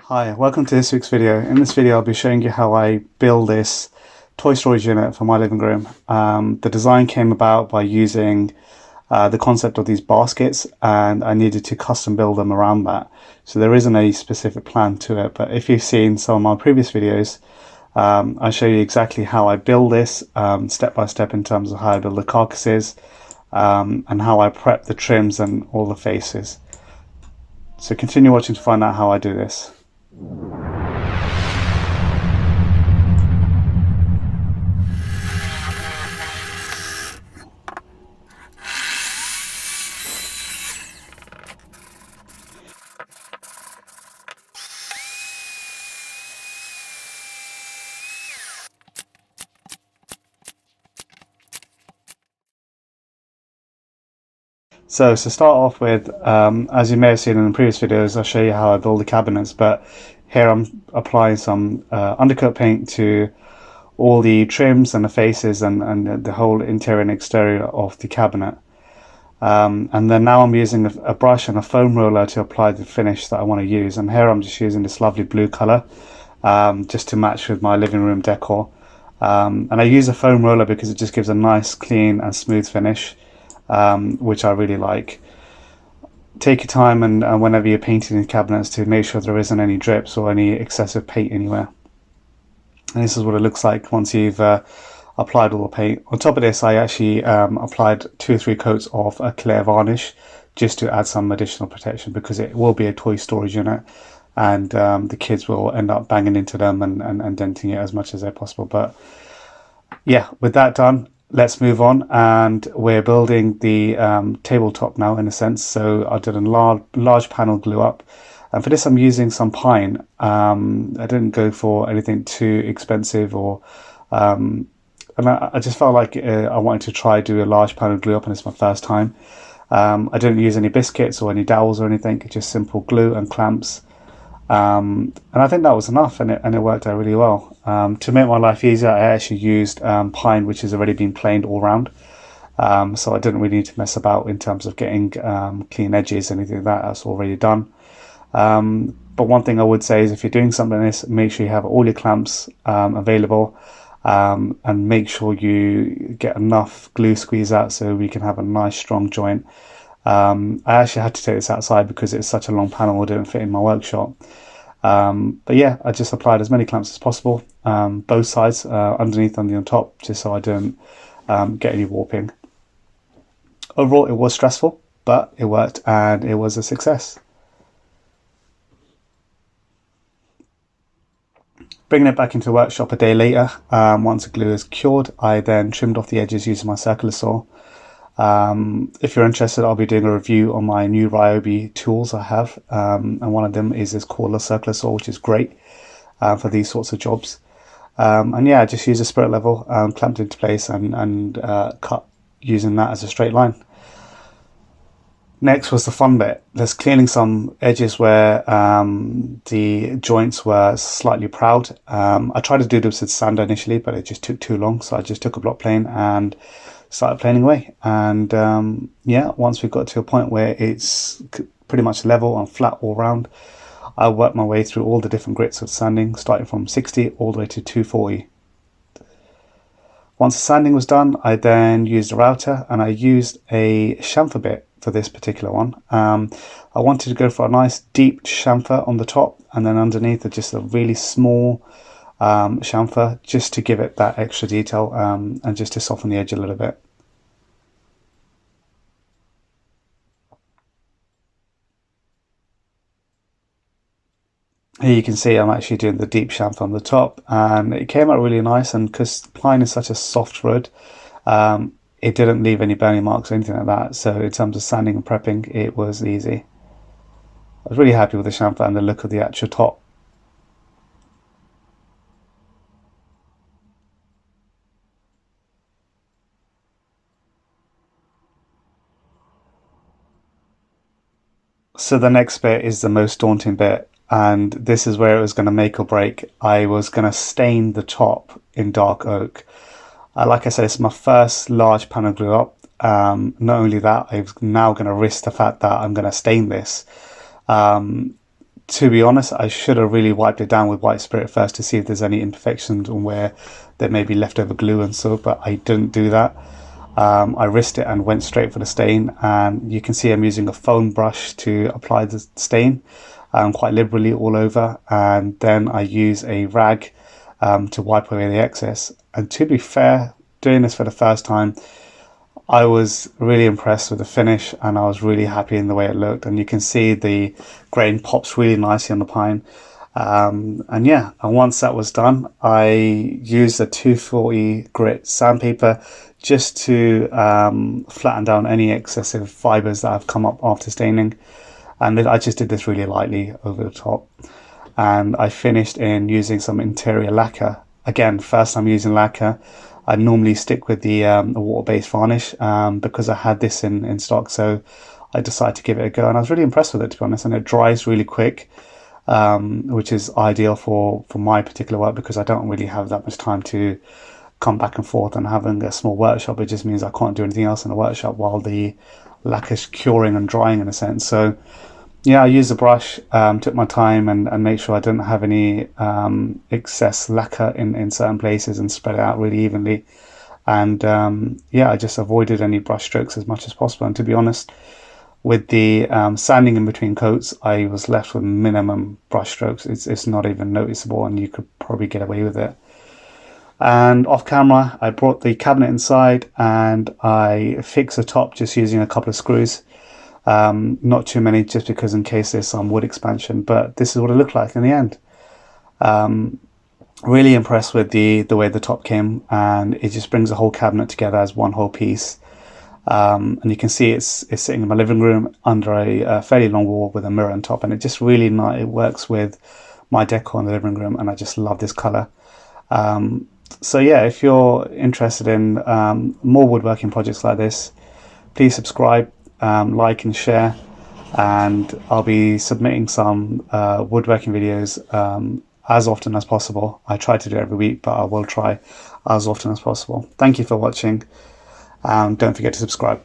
Hi, welcome to this week's video. In this video I'll be showing you how I build this toy storage unit for my living room. The design came about by using the concept of these baskets, and I needed to custom build them around that. So there isn't a specific plan to it, but if you've seen some of my previous videos, I show you exactly how I build this step by step in terms of how I build the carcasses and how I prep the trims and all the faces. So continue watching to find out how I do this. So to start off with, as you may have seen in the previous videos, I'll show you how I build the cabinets, but here I'm applying some undercoat paint to all the trims and the faces and the whole interior and exterior of the cabinet. And then now I'm using a brush and a foam roller to apply the finish that I want to use. And here I'm just using this lovely blue colour just to match with my living room decor. And I use a foam roller because it just gives a nice, clean and smooth finish. Which I really like. Take your time and whenever you're painting the cabinets to make sure there isn't any drips or any excessive paint anywhere. And this is what it looks like once you've applied all the paint. On top of this, I actually applied 2 or 3 coats of a clear varnish just to add some additional protection, because it will be a toy storage unit and the kids will end up banging into them and denting it as much as they're possible. But yeah, with that done, let's move on, and we're building the tabletop now, in a sense. So I did a large panel glue up, and for this I'm using some pine. I didn't go for anything too expensive, or and I just felt like I wanted to try do a large panel glue up, and it's my first time. I didn't use any biscuits or any dowels or anything, just simple glue and clamps. And I think that was enough, and it worked out really well. To make my life easier, I actually used pine, which has already been planed all round, so I didn't really need to mess about in terms of getting clean edges, anything like that. That's already done. But one thing I would say is, if you're doing something like this, make sure you have all your clamps available, and make sure you get enough glue squeeze out so we can have a nice strong joint. I actually had to take this outside because it's such a long panel, it didn't fit in my workshop. But yeah, I just applied as many clamps as possible, both sides, underneath and on top, just so I didn't get any warping. Overall, it was stressful, but it worked and it was a success. Bringing it back into the workshop a day later, once the glue is cured, I then trimmed off the edges using my circular saw. If you're interested, I'll be doing a review on my new Ryobi tools I have, and one of them is this cordless circular saw, which is great for these sorts of jobs. And yeah, I just use a spirit level, clamped into place, and cut using that as a straight line. Next was the fun bit. There's cleaning some edges where the joints were slightly proud. I tried to do this with sander initially, but it just took too long, so I just took a block plane and started planing away. And yeah, once we got to a point where it's pretty much level and flat all round, I worked my way through all the different grits of sanding, starting from 60 all the way to 240. Once the sanding was done, I then used a router, and I used a chamfer bit for this particular one. I wanted to go for a nice deep chamfer on the top, and then underneath just a really small chamfer, just to give it that extra detail, and just to soften the edge a little bit. Here you can see I'm actually doing the deep chamfer on the top, and it came out really nice. And because pine is such a soft wood, it didn't leave any burning marks or anything like that, so in terms of sanding and prepping, it was easy. I was really happy with the chamfer and the look of the actual top. So the next bit is the most daunting bit, and this is where it was going to make or break. I was going to stain the top in dark oak. Like I said, it's my first large panel glue up. Not only that, I'm now going to risk the fact that I'm going to stain this. To be honest, I should have really wiped it down with white spirit first to see if there's any imperfections on where there may be leftover glue and so, but I didn't do that. I risked it and went straight for the stain, and you can see I'm using a foam brush to apply the stain quite liberally all over, and then I use a rag to wipe away the excess. And to be fair, doing this for the first time, I was really impressed with the finish, and I was really happy in the way it looked, and you can see the grain pops really nicely on the pine. And yeah, and once that was done, I used a 240 grit sandpaper just to flatten down any excessive fibers that have come up after staining, and I just did this really lightly over the top. And I finished in using some interior lacquer. Again, first time using lacquer. I normally stick with the water-based varnish because I had this in stock, so I decided to give it a go, and I was really impressed with it, to be honest. And it dries really quick, which is ideal for my particular work, because I don't really have that much time to come back and forth, and having a small workshop, it just means I can't do anything else in the workshop while the lacquer's curing and drying, in a sense. So yeah, I used the brush, took my time, and make sure I didn't have any excess lacquer in certain places, and spread it out really evenly. And yeah, I just avoided any brush strokes as much as possible. And to be honest, with the sanding in between coats, I was left with minimum brush strokes. It's not even noticeable, and you could probably get away with it. And off camera, I brought the cabinet inside, and I fixed the top just using a couple of screws. Not too many, just because in case there's some wood expansion, but this is what it looked like in the end. Really impressed with the way the top came, and it just brings the whole cabinet together as one whole piece. And you can see it's sitting in my living room under a fairly long wall with a mirror on top, and it just really it works with my decor in the living room, and I just love this color. So yeah, if you're interested in more woodworking projects like this, please subscribe, like and share, and I'll be submitting some woodworking videos as often as possible. I try to do it every week, but I will try as often as possible. Thank you for watching. Don't forget to subscribe.